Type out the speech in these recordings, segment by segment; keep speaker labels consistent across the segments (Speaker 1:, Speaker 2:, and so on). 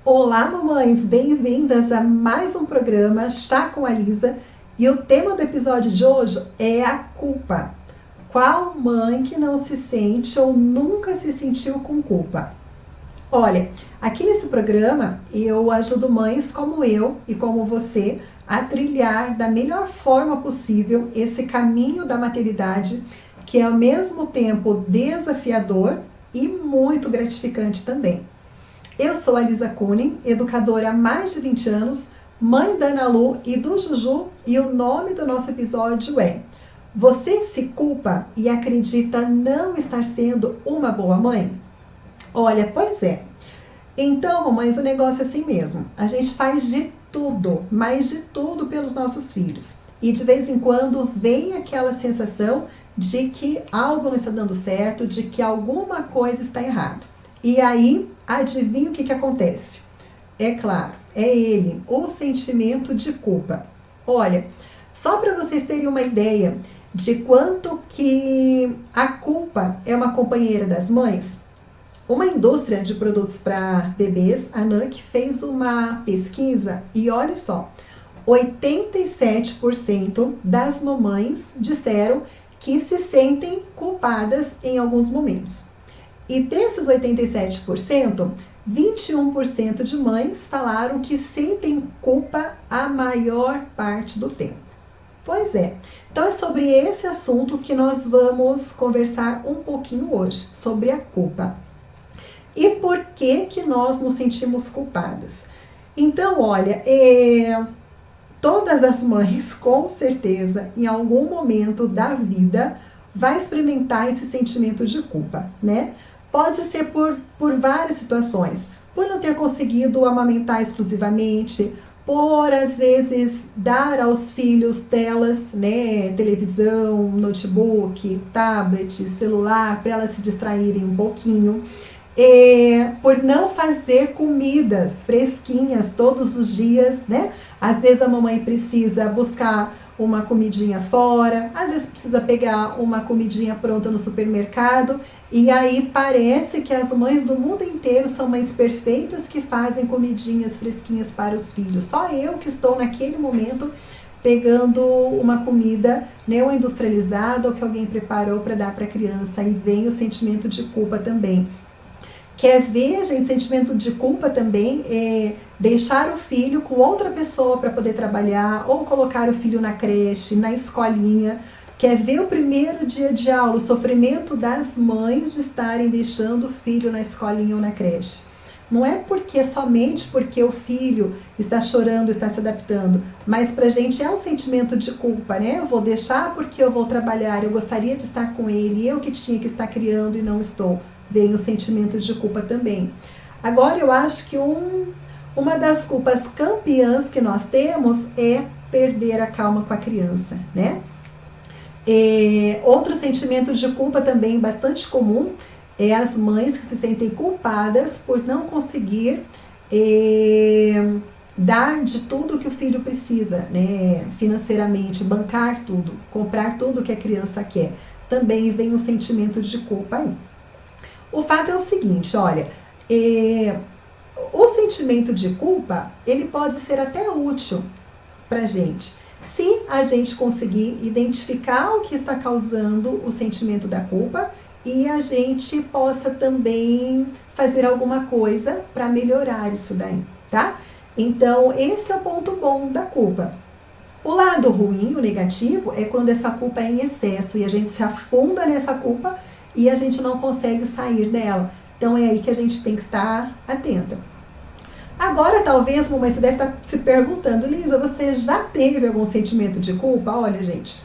Speaker 1: Olá, mamães! Bem-vindas a mais um programa Chá com a Lisa. E o tema do episódio de hoje é a culpa. Qual mãe que não se sente ou nunca se sentiu com culpa? Olha, aqui nesse programa eu ajudo mães como eu e como você a trilhar da melhor forma possível esse caminho da maternidade, que é ao mesmo tempo desafiador e muito gratificante também. Eu sou a Lisa Kunin, educadora há mais de 20 anos, mãe da Ana Lu e do Juju, e o nome do nosso episódio é: você se culpa e acredita não estar sendo uma boa mãe? Olha, pois é. Então, mamães, o negócio é assim mesmo. A gente faz de tudo, mas de tudo pelos nossos filhos. E de vez em quando vem aquela sensação de que algo não está dando certo, de que alguma coisa está errada. E aí, adivinha o que acontece? É claro, é ele, o sentimento de culpa. Olha, só para vocês terem uma ideia de quanto que a culpa é uma companheira das mães, uma indústria de produtos para bebês, a NUC, fez uma pesquisa e olha só, 87% das mamães disseram que se sentem culpadas em alguns momentos. E desses 87%, 21% de mães falaram que sentem culpa a maior parte do tempo. Pois é, então é sobre esse assunto que nós vamos conversar um pouquinho hoje, sobre a culpa. E por que nós nos sentimos culpadas? Então, olha, todas as mães, com certeza, em algum momento da vida, vai experimentar esse sentimento de culpa, né? Pode ser por várias situações, por não ter conseguido amamentar exclusivamente, por às vezes dar aos filhos telas, né, televisão, notebook, tablet, celular, para elas se distraírem um pouquinho, por não fazer comidas fresquinhas todos os dias, né? Às vezes a mamãe precisa buscar uma comidinha fora, às vezes precisa pegar uma comidinha pronta no supermercado, e aí parece que as mães do mundo inteiro são mães perfeitas que fazem comidinhas fresquinhas para os filhos. Só eu que estou naquele momento pegando uma comida ou industrializada ou que alguém preparou para dar para a criança, e vem o sentimento de culpa também. Quer ver, gente, sentimento de culpa também é deixar o filho com outra pessoa para poder trabalhar, ou colocar o filho na creche, na escolinha. Quer ver o primeiro dia de aula, o sofrimento das mães de estarem deixando o filho na escolinha ou na creche. Não é somente porque o filho está chorando, está se adaptando, mas pra gente é um sentimento de culpa, né? Eu vou deixar porque eu vou trabalhar, eu gostaria de estar com ele, eu que tinha que estar criando e não estou. Vem o sentimento de culpa também. Agora, eu acho que uma das culpas campeãs que nós temos é perder a calma com a criança, né? Outro sentimento de culpa também bastante comum é as mães que se sentem culpadas por não conseguir dar de tudo que o filho precisa, né? Financeiramente, bancar tudo, comprar tudo que a criança quer. Também vem um sentimento de culpa aí. O fato é o seguinte, olha, o sentimento de culpa, ele pode ser até útil pra gente, se a gente conseguir identificar o que está causando o sentimento da culpa e a gente possa também fazer alguma coisa para melhorar isso daí, tá? Então, esse é o ponto bom da culpa. O lado ruim, o negativo, é quando essa culpa é em excesso e a gente se afunda nessa culpa e a gente não consegue sair dela. Então é aí que a gente tem que estar atenta. Agora, talvez, mamãe, você deve estar se perguntando: Lisa, você já teve algum sentimento de culpa? Olha, gente,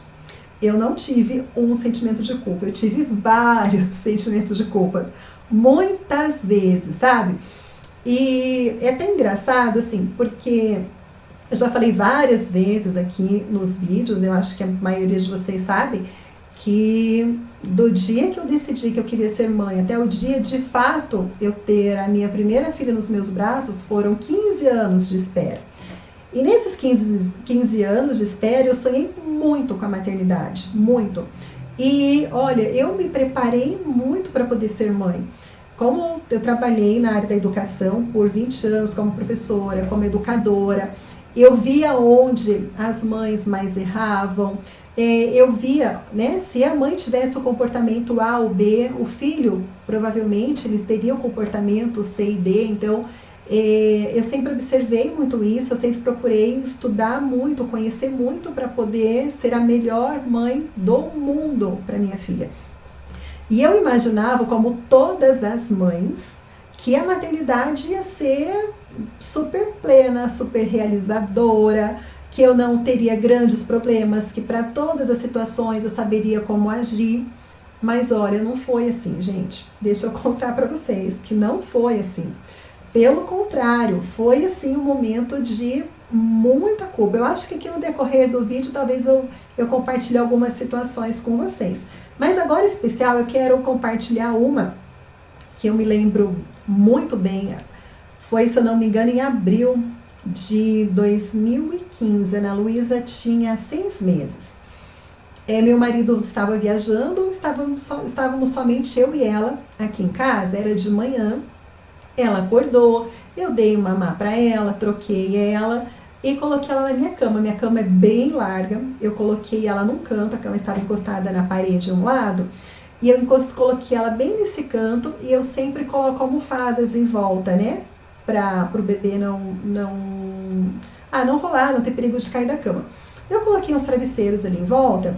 Speaker 1: eu não tive um sentimento de culpa, eu tive vários sentimentos de culpas, muitas vezes, sabe? E é até engraçado, assim, porque eu já falei várias vezes aqui nos vídeos, eu acho que a maioria de vocês sabe, que do dia que eu decidi que eu queria ser mãe até o dia de fato eu ter a minha primeira filha nos meus braços foram 15 anos de espera. E nesses 15 anos de espera eu sonhei muito com a maternidade, muito. E olha, eu me preparei muito para poder ser mãe. como eu trabalhei na área da educação por 20 anos como professora, como educadora, eu via onde as mães mais erravam, eu via, né, se a mãe tivesse o comportamento A ou B, o filho provavelmente ele teria o comportamento C e D. Então eu sempre observei muito isso, eu sempre procurei estudar muito, conhecer muito para poder ser a melhor mãe do mundo para minha filha. E eu imaginava, como todas as mães, que a maternidade ia ser super plena, super realizadora, que eu não teria grandes problemas, que para todas as situações eu saberia como agir. Mas olha, não foi assim, gente. Deixa eu contar para vocês que não foi assim. Pelo contrário, foi assim um momento de muita culpa. Eu acho que aqui no decorrer do vídeo talvez eu compartilhe algumas situações com vocês. Mas agora, em especial, eu quero compartilhar uma que eu me lembro muito bem. Foi, se eu não me engano, em abril de 2015. A Ana Luísa tinha 6 meses. Meu marido estava viajando, estávamos somente eu e ela aqui em casa, era de manhã. Ela acordou, eu dei uma mamá para ela, troquei ela e coloquei ela na minha cama. Minha cama é bem larga, eu coloquei ela num canto, a cama estava encostada na parede de um lado, e eu coloquei ela bem nesse canto, e eu sempre coloco almofadas em volta, né? Para o bebê não rolar, não ter perigo de cair da cama. Eu coloquei uns travesseiros ali em volta,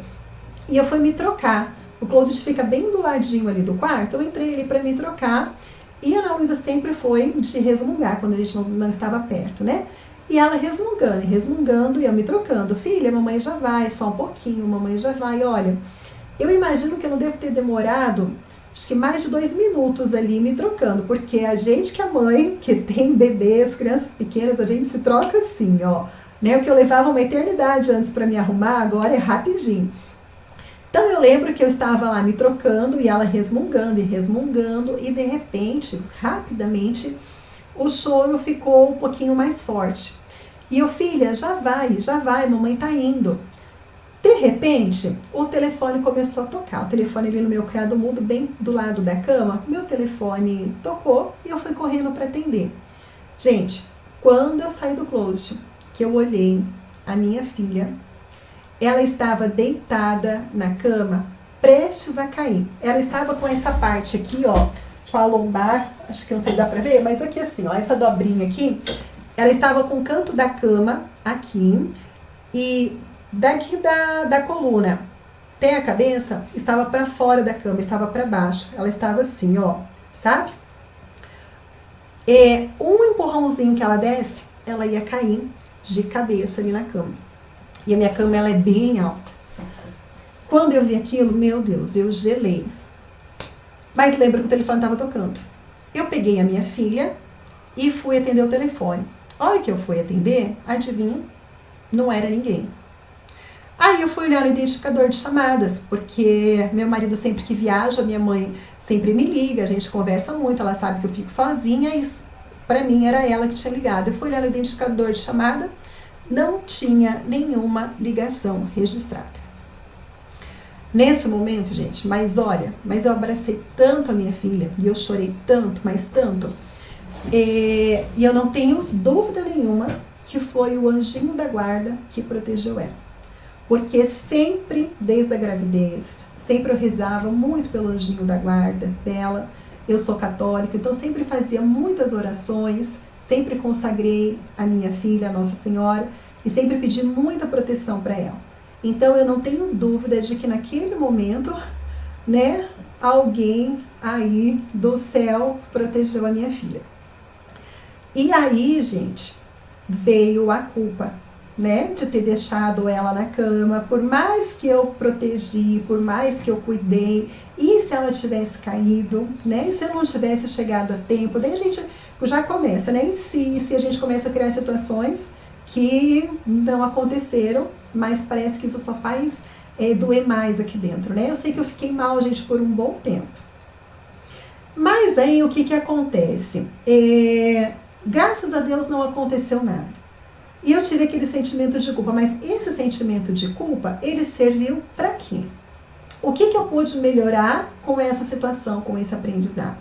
Speaker 1: e eu fui me trocar. O closet fica bem do ladinho ali do quarto, eu entrei ali para me trocar. E a Ana Luísa sempre foi de resmungar, quando a gente não estava perto, né? E ela resmungando, e eu me trocando. Filha, mamãe já vai, só um pouquinho, mamãe já vai. Olha, eu imagino que eu não devo ter demorado, acho que mais de 2 minutos ali me trocando, porque a gente que é mãe, que tem bebês, crianças pequenas, a gente se troca assim, ó. Né? O que eu levava uma eternidade antes para me arrumar, agora é rapidinho. Então eu lembro que eu estava lá me trocando e ela resmungando, e de repente, rapidamente, o choro ficou um pouquinho mais forte. E eu, filha, já vai, mamãe tá indo. De repente, o telefone começou a tocar. O telefone ali no meu criado mudo, bem do lado da cama, meu telefone tocou e eu fui correndo para atender. Gente, quando eu saí do closet, que eu olhei a minha filha, ela estava deitada na cama, prestes a cair. Ela estava com essa parte aqui, ó, com a lombar, acho que não sei se dá pra ver, mas aqui assim, ó, essa dobrinha aqui, ela estava com o canto da cama aqui, e daqui da coluna até a cabeça, estava para fora da cama, estava para baixo. Ela estava assim, ó, sabe? Um empurrãozinho que ela desse, ela ia cair de cabeça ali na cama. E a minha cama, ela é bem alta. Quando eu vi aquilo, meu Deus, eu gelei. Mas lembro que o telefone estava tocando. Eu peguei a minha filha e fui atender o telefone. A hora que eu fui atender, adivinha? Não era ninguém. Aí eu fui olhar no identificador de chamadas, porque meu marido sempre que viaja, minha mãe sempre me liga, a gente conversa muito, ela sabe que eu fico sozinha e pra mim era ela que tinha ligado. Eu fui olhar no identificador de chamada, não tinha nenhuma ligação registrada. Nesse momento, gente, mas eu abracei tanto a minha filha, e eu chorei tanto, mas tanto, e eu não tenho dúvida nenhuma que foi o anjinho da guarda que protegeu ela. Porque sempre, desde a gravidez, sempre eu rezava muito pelo anjinho da guarda dela. Eu sou católica, então sempre fazia muitas orações, sempre consagrei a minha filha, a Nossa Senhora, e sempre pedi muita proteção para ela. Então eu não tenho dúvida de que naquele momento, né, alguém aí do céu protegeu a minha filha. E aí, gente, veio a culpa, né, de ter deixado ela na cama, por mais que eu protegi, por mais que eu cuidei, e se ela tivesse caído, né, e se eu não tivesse chegado a tempo, daí a gente já começa, né, e se a gente começa a criar situações que não aconteceram, mas parece que isso só faz doer mais aqui dentro, né, eu sei que eu fiquei mal, gente, por um bom tempo. Mas aí, o que acontece? Graças a Deus não aconteceu nada. E eu tive aquele sentimento de culpa, mas esse sentimento de culpa, ele serviu para quê? O que eu pude melhorar com essa situação, com esse aprendizado?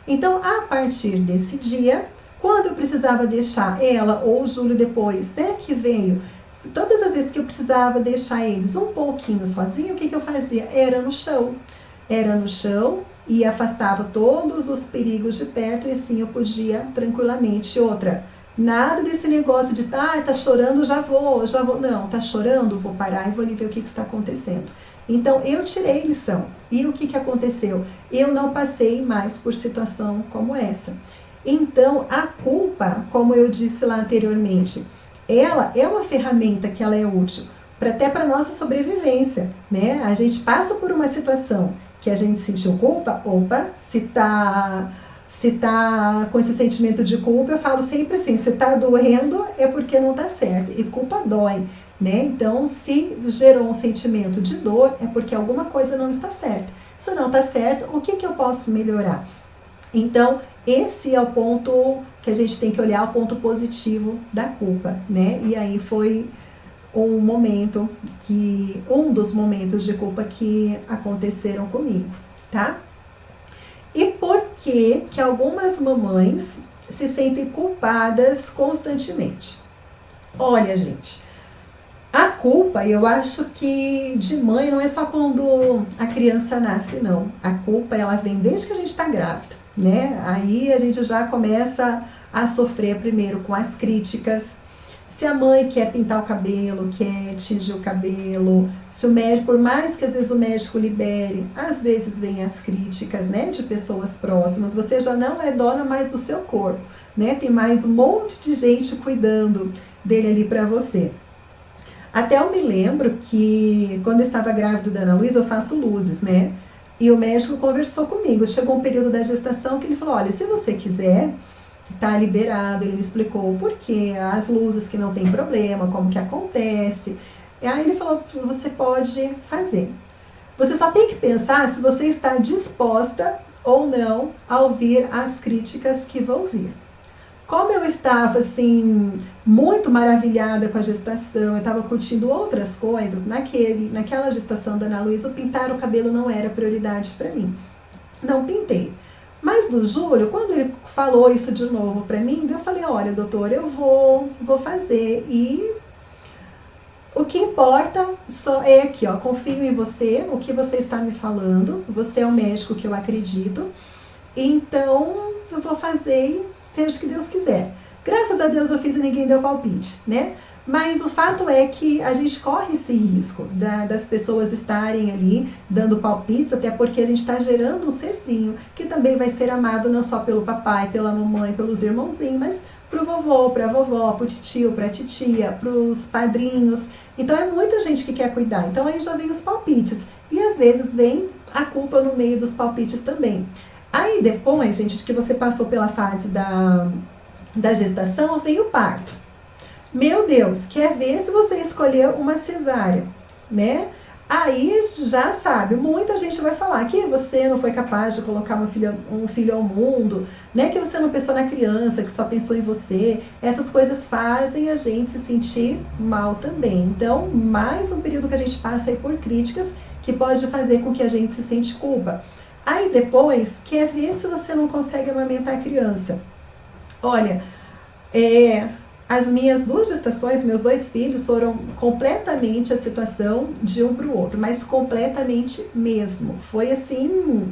Speaker 1: Então, a partir desse dia, quando eu precisava deixar ela ou o Júlio depois, né, que veio, todas as vezes que eu precisava deixar eles um pouquinho sozinho, o que eu fazia? Era no chão. Era no chão e afastava todos os perigos de perto e assim eu podia tranquilamente. Outra, nada desse negócio de tá chorando, já vou. Não, tá chorando, vou parar e vou ali ver o que está acontecendo. Então, eu tirei lição. E o que aconteceu? Eu não passei mais por situação como essa. Então, a culpa, como eu disse lá anteriormente, ela é uma ferramenta que ela é útil até para nossa sobrevivência, né? A gente passa por uma situação que a gente sentiu culpa, opa, se tá com esse sentimento de culpa, eu falo sempre assim, se tá doendo é porque não tá certo, e culpa dói, né? Então, se gerou um sentimento de dor, é porque alguma coisa não está certa. Se não está certo, o que eu posso melhorar? Então, esse é o ponto que a gente tem que olhar, o ponto positivo da culpa, né? E aí foi um dos momentos de culpa que aconteceram comigo, tá? E por que algumas mamães se sentem culpadas constantemente? Olha, gente, a culpa, eu acho que de mãe não é só quando a criança nasce, não. A culpa, ela vem desde que a gente está grávida, né? Aí a gente já começa a sofrer primeiro com as críticas. Se a mãe quer pintar o cabelo, quer tingir o cabelo, se o médico, por mais que às vezes o médico libere, às vezes vem as críticas, né, de pessoas próximas, você já não é dona mais do seu corpo, né, tem mais um monte de gente cuidando dele ali para você. Até eu me lembro que quando eu estava grávida da Ana Luísa, eu faço luzes, né, e o médico conversou comigo, chegou um período da gestação que ele falou, olha, se você quiser, tá liberado, ele me explicou o porquê, as luzes que não tem problema, como que acontece. E aí ele falou, você pode fazer. Você só tem que pensar se você está disposta ou não a ouvir as críticas que vão vir. Como eu estava, assim, muito maravilhada com a gestação, eu estava curtindo outras coisas, naquela gestação da Ana Luísa, o pintar o cabelo não era prioridade para mim. Não pintei. Mas do Júlio, quando ele falou isso de novo para mim, eu falei, olha, doutor, eu vou fazer. E o que importa só é aqui, ó, confio em você, o que você está me falando, você é o médico que eu acredito, então eu vou fazer, seja o que Deus quiser. Graças a Deus eu fiz e ninguém deu palpite, né? Mas o fato é que a gente corre esse risco das pessoas estarem ali dando palpites, até porque a gente está gerando um serzinho que também vai ser amado não só pelo papai, pela mamãe, pelos irmãozinhos, mas pro vovô, pra vovó, pro titio, pra titia, pros padrinhos. Então é muita gente que quer cuidar. Então aí já vem os palpites. E às vezes vem a culpa no meio dos palpites também. Aí depois, gente, que você passou pela fase da gestação, vem o parto. Meu Deus, quer ver se você escolheu uma cesárea, né? Aí já sabe, muita gente vai falar que você não foi capaz de colocar um filho ao mundo, né? Que você não pensou na criança, que só pensou em você. Essas coisas fazem a gente se sentir mal também. Então, mais um período que a gente passa aí por críticas que pode fazer com que a gente se sente culpa. Aí depois, quer ver se você não consegue amamentar a criança. Olha, as minhas 2 gestações, meus 2 filhos foram completamente a situação de um para o outro, mas completamente mesmo. Foi assim,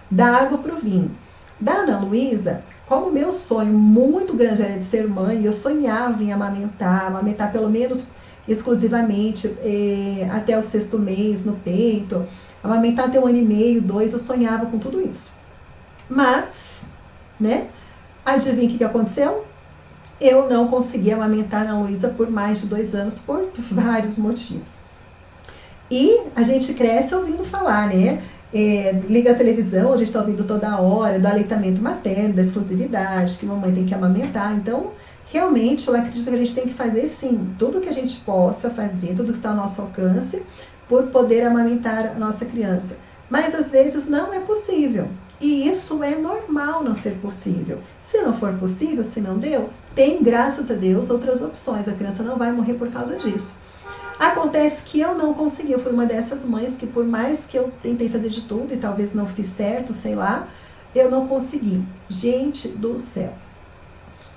Speaker 1: da água para o vinho. Da Ana Luísa, como meu sonho muito grande era de ser mãe, eu sonhava em amamentar pelo menos exclusivamente até o 6º mês no peito, amamentar até 1 ano e meio, 2, eu sonhava com tudo isso. Mas, né, adivinha o que aconteceu? Eu não consegui amamentar a Ana Luísa por mais de 2 anos, por vários motivos. E a gente cresce ouvindo falar, né? Liga a televisão, a gente está ouvindo toda hora do aleitamento materno, da exclusividade, que mamãe tem que amamentar. Então, realmente, eu acredito que a gente tem que fazer, sim, tudo que a gente possa fazer, tudo que está ao nosso alcance, por poder amamentar a nossa criança. Mas, às vezes, não é possível. E isso é normal não ser possível. Se não for possível, se não deu, tem, graças a Deus, outras opções. A criança não vai morrer por causa disso. Acontece que eu não consegui. Eu fui uma dessas mães que, por mais que eu tentei fazer de tudo e talvez não fiz certo, sei lá, eu não consegui. Gente do céu.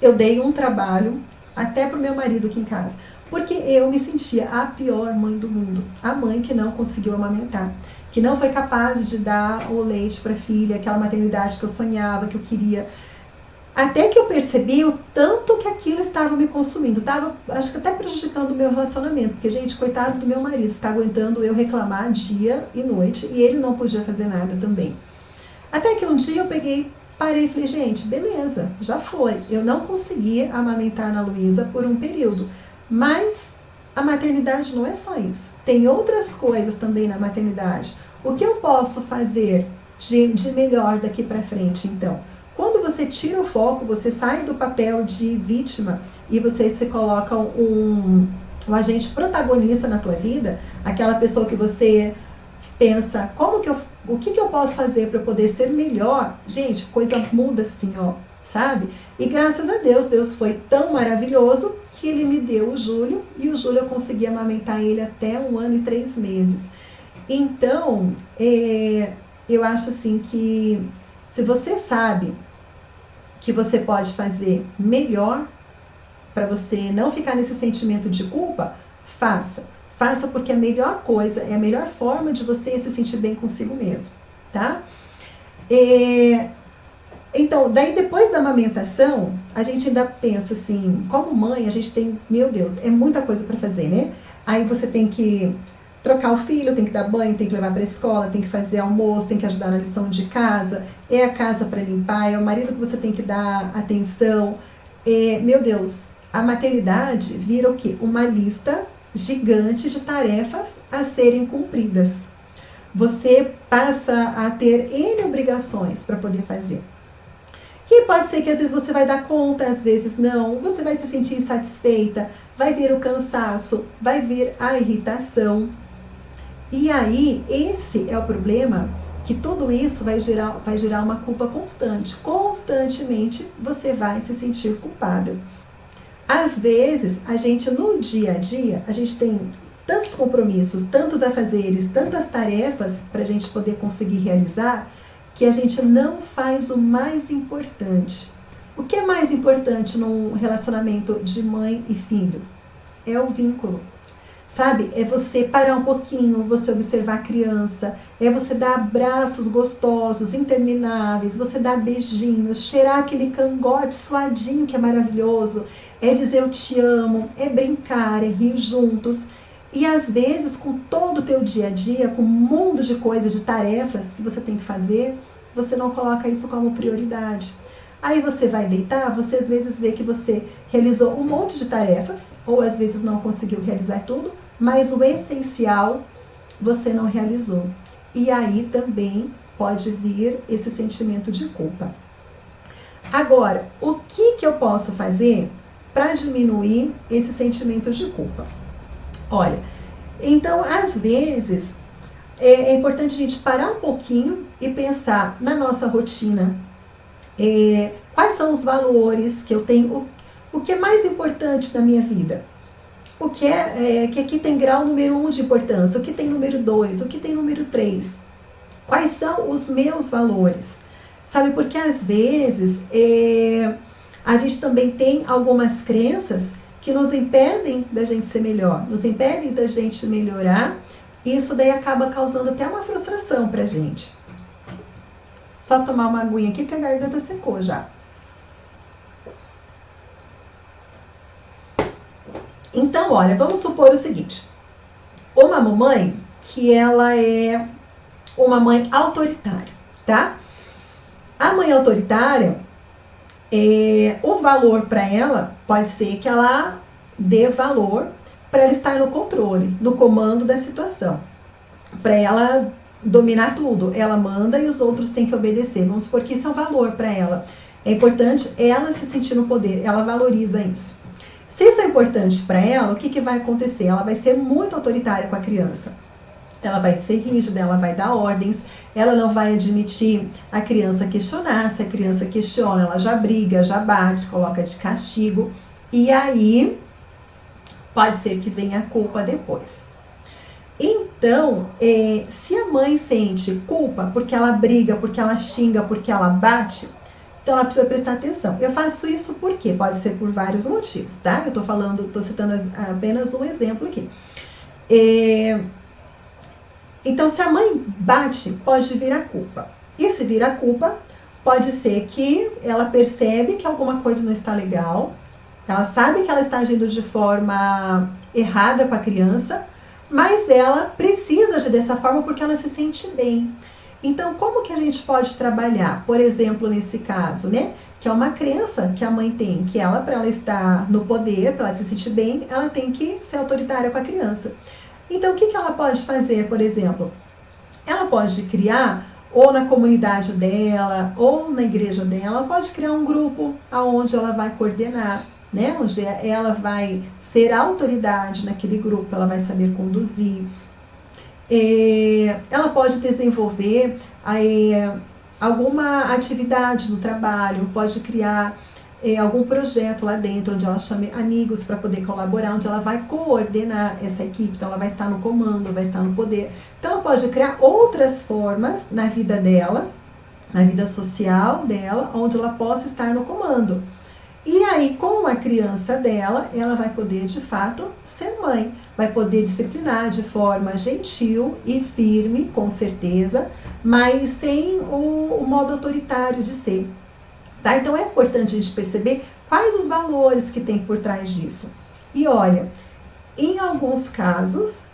Speaker 1: Eu dei um trabalho até pro meu marido aqui em casa, porque eu me sentia a pior mãe do mundo. A mãe que não conseguiu amamentar, que não foi capaz de dar o leite para a filha, aquela maternidade que eu sonhava, que eu queria. Até que eu percebi o tanto que aquilo estava me consumindo. Estava, acho que até prejudicando o meu relacionamento. Porque, gente, coitado do meu marido, ficar aguentando eu reclamar dia e noite. E ele não podia fazer nada também. Até que um dia eu peguei, parei e falei, gente, beleza, já foi. Eu não consegui amamentar a Luísa por um período. Mas a maternidade não é só isso. Tem outras coisas também na maternidade. O que eu posso fazer de melhor daqui para frente, então? Quando você tira o foco, você sai do papel de vítima e você se coloca um agente protagonista na tua vida, aquela pessoa que você pensa, o que eu posso fazer para poder ser melhor? Gente, coisa muda assim, ó, sabe? E graças a Deus, Deus foi tão maravilhoso que Ele me deu o Júlio, e o Júlio eu consegui amamentar ele até 1 ano e 3 meses. Então, eu acho assim que se você sabe que você pode fazer melhor para você não ficar nesse sentimento de culpa, faça. Faça, porque a melhor coisa, é a melhor forma de você se sentir bem consigo mesmo, tá? Então, daí depois da amamentação, a gente ainda pensa assim, como mãe, a gente tem, meu Deus, é muita coisa para fazer, né? Aí você tem que trocar o filho, tem que dar banho, tem que levar para a escola, tem que fazer almoço, tem que ajudar na lição de casa, é a casa para limpar, é o marido que você tem que dar atenção. Meu Deus, a maternidade vira o quê? Uma lista gigante de tarefas a serem cumpridas. Você passa a ter N obrigações para poder fazer. E pode ser que às vezes você vai dar conta, às vezes não, você vai se sentir insatisfeita, vai vir o cansaço, vai vir a irritação. E aí, esse é o problema, que tudo isso vai gerar uma culpa constante. Constantemente você vai se sentir culpada. Às vezes, a gente no dia a dia, a gente tem tantos compromissos, tantos afazeres, tantas tarefas para a gente poder conseguir realizar, que a gente não faz o mais importante. O que é mais importante num relacionamento de mãe e filho? É o vínculo. Sabe? É você parar um pouquinho, você observar a criança, é você dar abraços gostosos, intermináveis, você dar beijinhos, cheirar aquele cangote suadinho que é maravilhoso, é dizer eu te amo, é brincar, é rir juntos. E às vezes, com todo o teu dia a dia, com um mundo de coisas, de tarefas que você tem que fazer, você não coloca isso como prioridade. Aí você vai deitar, você às vezes vê que você realizou um monte de tarefas, ou às vezes não conseguiu realizar tudo, mas o essencial você não realizou. E aí também pode vir esse sentimento de culpa. Agora, o que eu posso fazer para diminuir esse sentimento de culpa? Olha, então às vezes é importante a gente parar um pouquinho e pensar na nossa rotina. Quais são os valores que eu tenho, o que é mais importante na minha vida? O que que aqui tem grau número 1 de importância, o que tem número 2, o que tem número 3? Quais são os meus valores? Sabe, porque às vezes a gente também tem algumas crenças que nos impedem da gente ser melhor, nos impedem da gente melhorar, e isso daí acaba causando até uma frustração pra gente. Só tomar uma aguinha aqui porque a garganta secou já. Então, olha, vamos supor o seguinte. Uma mamãe que ela é uma mãe autoritária, tá? A mãe autoritária, o valor para ela pode ser que ela dê valor para ela estar no controle, no comando da situação. Para ela dominar tudo. Ela manda e os outros têm que obedecer. Vamos supor que isso é um valor para ela. É importante ela se sentir no poder. Ela valoriza isso. Se isso é importante para ela, o que vai acontecer? Ela vai ser muito autoritária com a criança. Ela vai ser rígida, ela vai dar ordens, ela não vai admitir a criança questionar. Se a criança questiona, ela já briga, já bate, coloca de castigo. E aí, pode ser que venha a culpa depois. Então, se a mãe sente culpa porque ela briga, porque ela xinga, porque ela bate, então ela precisa prestar atenção. Eu faço isso por quê? Pode ser por vários motivos, tá? Eu tô citando apenas um exemplo aqui. Então, se a mãe bate, pode vir a culpa. E se vir a culpa, pode ser que ela percebe que alguma coisa não está legal, ela sabe que ela está agindo de forma errada com a criança, mas ela precisa agir dessa forma porque ela se sente bem. Então, como que a gente pode trabalhar? Por exemplo, nesse caso, né? Que é uma crença que a mãe tem, que ela, para ela estar no poder, para ela se sentir bem, ela tem que ser autoritária com a criança. Então, o que ela pode fazer, por exemplo? Ela pode criar, ou na comunidade dela, ou na igreja dela, ela pode criar um grupo onde ela vai coordenar, né? Onde ela vai ser a autoridade naquele grupo, ela vai saber conduzir. Ela pode desenvolver alguma atividade no trabalho, pode criar algum projeto lá dentro, onde ela chame amigos para poder colaborar, onde ela vai coordenar essa equipe, então ela vai estar no comando, vai estar no poder. Então ela pode criar outras formas na vida dela, na vida social dela, onde ela possa estar no comando. E aí, com a criança dela, ela vai poder, de fato, ser mãe. Vai poder disciplinar de forma gentil e firme, com certeza, mas sem o modo autoritário de ser. Tá? Então, é importante a gente perceber quais os valores que tem por trás disso. E olha, em alguns casos,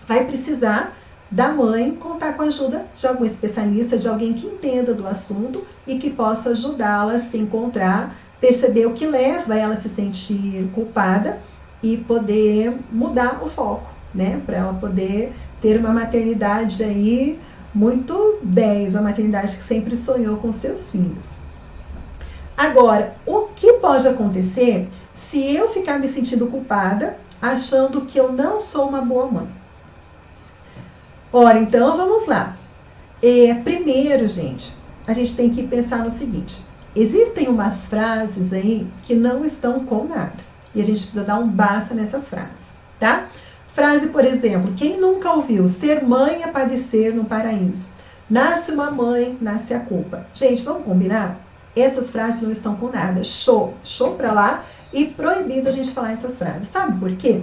Speaker 1: vai precisar da mãe contar com a ajuda de algum especialista, de alguém que entenda do assunto e que possa ajudá-la a se encontrar, perceber o que leva ela a se sentir culpada e poder mudar o foco, né? Para ela poder ter uma maternidade aí muito 10, a maternidade que sempre sonhou com seus filhos. Agora, o que pode acontecer se eu ficar me sentindo culpada, achando que eu não sou uma boa mãe? Ora, então vamos lá. Primeiro, gente, a gente tem que pensar no seguinte: existem umas frases aí que não estão com nada. E a gente precisa dar um basta nessas frases, tá? Frase, por exemplo, quem nunca ouviu? Ser mãe é padecer no paraíso. Nasce uma mãe, nasce a culpa. Gente, vamos combinar? Essas frases não estão com nada. Show pra lá, e proibido a gente falar essas frases. Sabe por quê?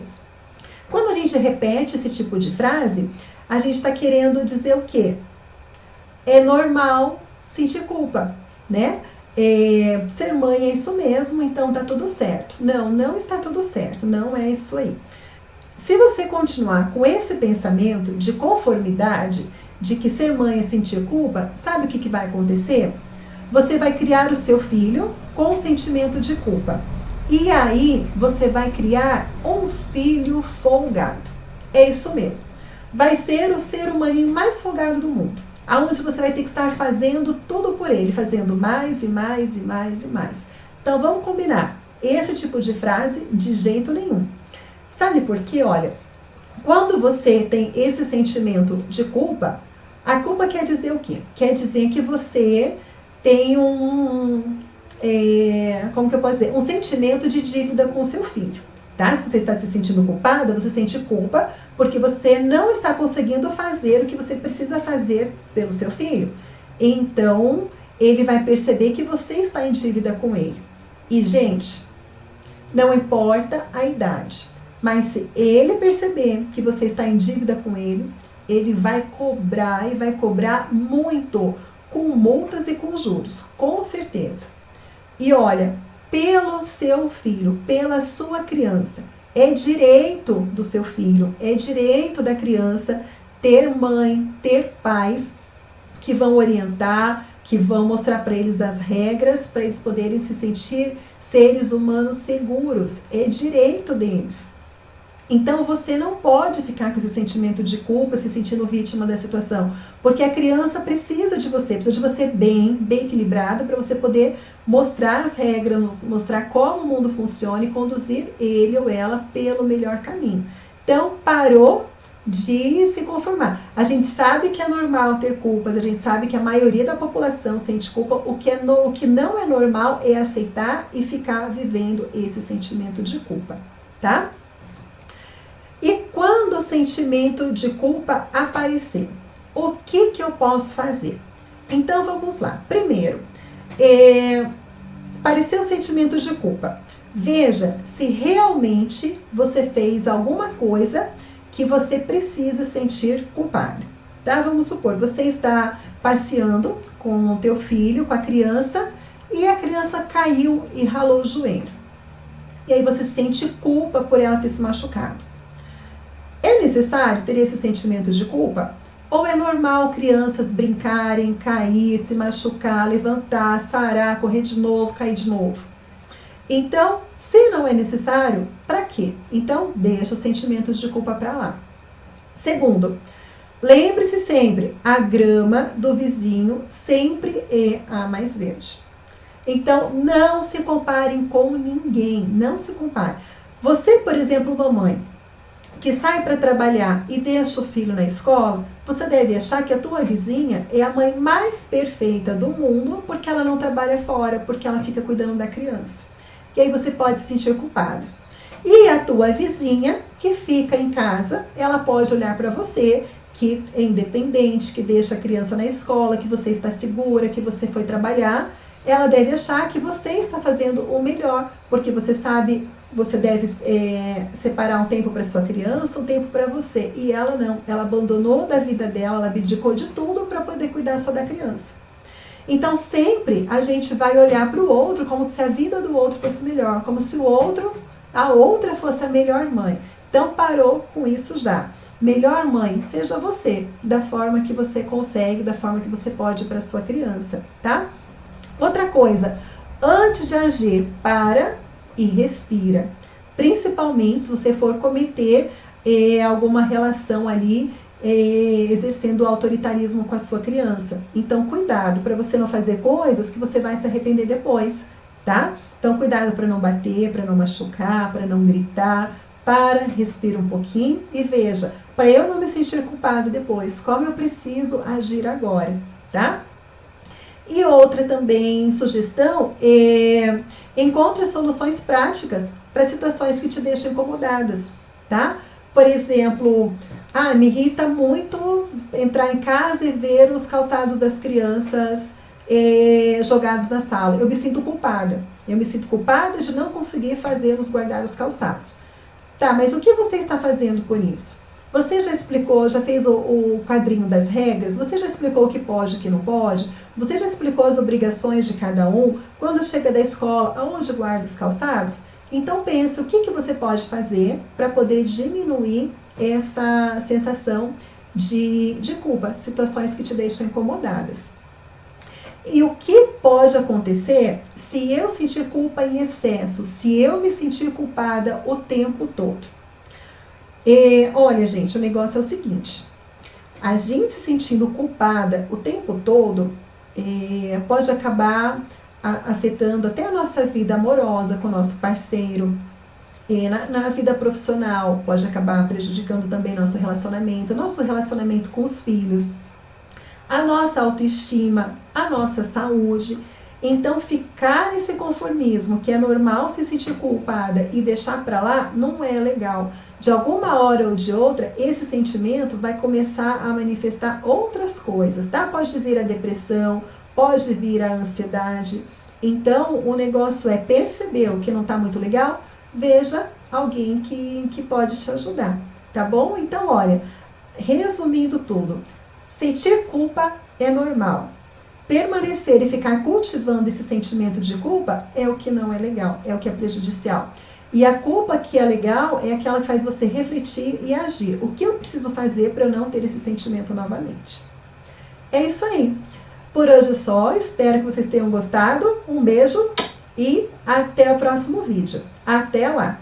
Speaker 1: Quando a gente repete esse tipo de frase, a gente está querendo dizer o quê? É normal sentir culpa, né? Ser mãe é isso mesmo, então tá tudo certo. Não, não está tudo certo, não é isso aí. Se você continuar com esse pensamento de conformidade, de que ser mãe é sentir culpa, sabe o que vai acontecer? Você vai criar o seu filho com o sentimento de culpa. E aí você vai criar um filho folgado. É isso mesmo. Vai ser o ser humaninho mais folgado do mundo, aonde você vai ter que estar fazendo tudo por ele, fazendo mais e mais e mais e mais. Então vamos combinar, esse tipo de frase de jeito nenhum. Sabe por quê? Olha, quando você tem esse sentimento de culpa, a culpa quer dizer o quê? Quer dizer que você tem como que eu posso dizer? Um sentimento de dívida com seu filho. Tá? Se você está se sentindo culpada, você sente culpa porque você não está conseguindo fazer o que você precisa fazer pelo seu filho. Então, ele vai perceber que você está em dívida com ele. E, gente, não importa a idade, mas se ele perceber que você está em dívida com ele, ele vai cobrar, e vai cobrar muito, com multas e com juros, com certeza. E olha, pelo seu filho, pela sua criança, é direito do seu filho, é direito da criança ter mãe, ter pais que vão orientar, que vão mostrar para eles as regras, para eles poderem se sentir seres humanos seguros. É direito deles. Então você não pode ficar com esse sentimento de culpa, se sentindo vítima da situação, porque a criança precisa de você bem equilibrado, para você poder mostrar as regras, mostrar como o mundo funciona e conduzir ele ou ela pelo melhor caminho. Então parou de se conformar. A gente sabe que é normal ter culpas, a gente sabe que a maioria da população sente culpa. O que não é normal é aceitar e ficar vivendo esse sentimento de culpa, tá? E quando sentimento de culpa aparecer, o que eu posso fazer? Então, vamos lá. Primeiro, apareceu o sentimento de culpa. Veja se realmente você fez alguma coisa que você precisa sentir culpado, tá? Vamos supor, você está passeando com o teu filho, com a criança, e a criança caiu e ralou o joelho. E aí você sente culpa por ela ter se machucado. É necessário ter esse sentimento de culpa? Ou é normal crianças brincarem, cair, se machucar, levantar, sarar, correr de novo, cair de novo? Então, se não é necessário, para quê? Então, deixa o sentimento de culpa para lá. Segundo, lembre-se sempre, a grama do vizinho sempre é a mais verde. Então, não se comparem com ninguém, não se compare. Você, por exemplo, mamãe, que sai para trabalhar e deixa o filho na escola, você deve achar que a tua vizinha é a mãe mais perfeita do mundo, porque ela não trabalha fora, porque ela fica cuidando da criança. E aí você pode se sentir culpada. E a tua vizinha, que fica em casa, ela pode olhar para você, que é independente, que deixa a criança na escola, que você está segura, que você foi trabalhar, ela deve achar que você está fazendo o melhor, porque você sabe, você deve separar um tempo para sua criança, um tempo para você. E ela não, ela abandonou da vida dela, ela abdicou de tudo para poder cuidar só da criança. Então sempre a gente vai olhar para o outro como se a vida do outro fosse melhor, como se a outra fosse a melhor mãe. Então parou com isso já. Melhor mãe, seja você, da forma que você consegue, da forma que você pode para sua criança, tá? Outra coisa, antes de agir, para e respira. Principalmente se você for cometer alguma relação ali, exercendo autoritarismo com a sua criança. Então, cuidado para você não fazer coisas que você vai se arrepender depois, tá? Então, cuidado para não bater, para não machucar, para não gritar. Para, respira um pouquinho e veja, para eu não me sentir culpado depois, como eu preciso agir agora, tá? E outra também sugestão encontre soluções práticas para situações que te deixam incomodadas, tá? Por exemplo, me irrita muito entrar em casa e ver os calçados das crianças jogados na sala. Eu me sinto culpada. Eu me sinto culpada de não conseguir fazê-los guardar os calçados. Tá, mas o que você está fazendo por isso? Você já explicou, já fez o quadrinho das regras? Você já explicou o que pode e o que não pode? Você já explicou as obrigações de cada um? Quando chega da escola, aonde guarda os calçados? Então pense o que você pode fazer para poder diminuir essa sensação de culpa, situações que te deixam incomodadas. E o que pode acontecer se eu sentir culpa em excesso, se eu me sentir culpada o tempo todo? Olha, gente, o negócio é o seguinte, a gente se sentindo culpada o tempo todo pode acabar afetando até a nossa vida amorosa com o nosso parceiro, na vida profissional, pode acabar prejudicando também nosso relacionamento com os filhos, a nossa autoestima, a nossa saúde. Então, ficar nesse conformismo, que é normal se sentir culpada e deixar para lá, não é legal. De alguma hora ou de outra, esse sentimento vai começar a manifestar outras coisas, tá? Pode vir a depressão, pode vir a ansiedade. Então, o negócio é perceber o que não está muito legal, veja alguém que pode te ajudar, tá bom? Então, olha, resumindo tudo, sentir culpa é normal. Permanecer e ficar cultivando esse sentimento de culpa é o que não é legal, é o que é prejudicial. E a culpa que é legal é aquela que faz você refletir e agir. O que eu preciso fazer para eu não ter esse sentimento novamente? É isso aí. Por hoje é só, espero que vocês tenham gostado. Um beijo e até o próximo vídeo. Até lá!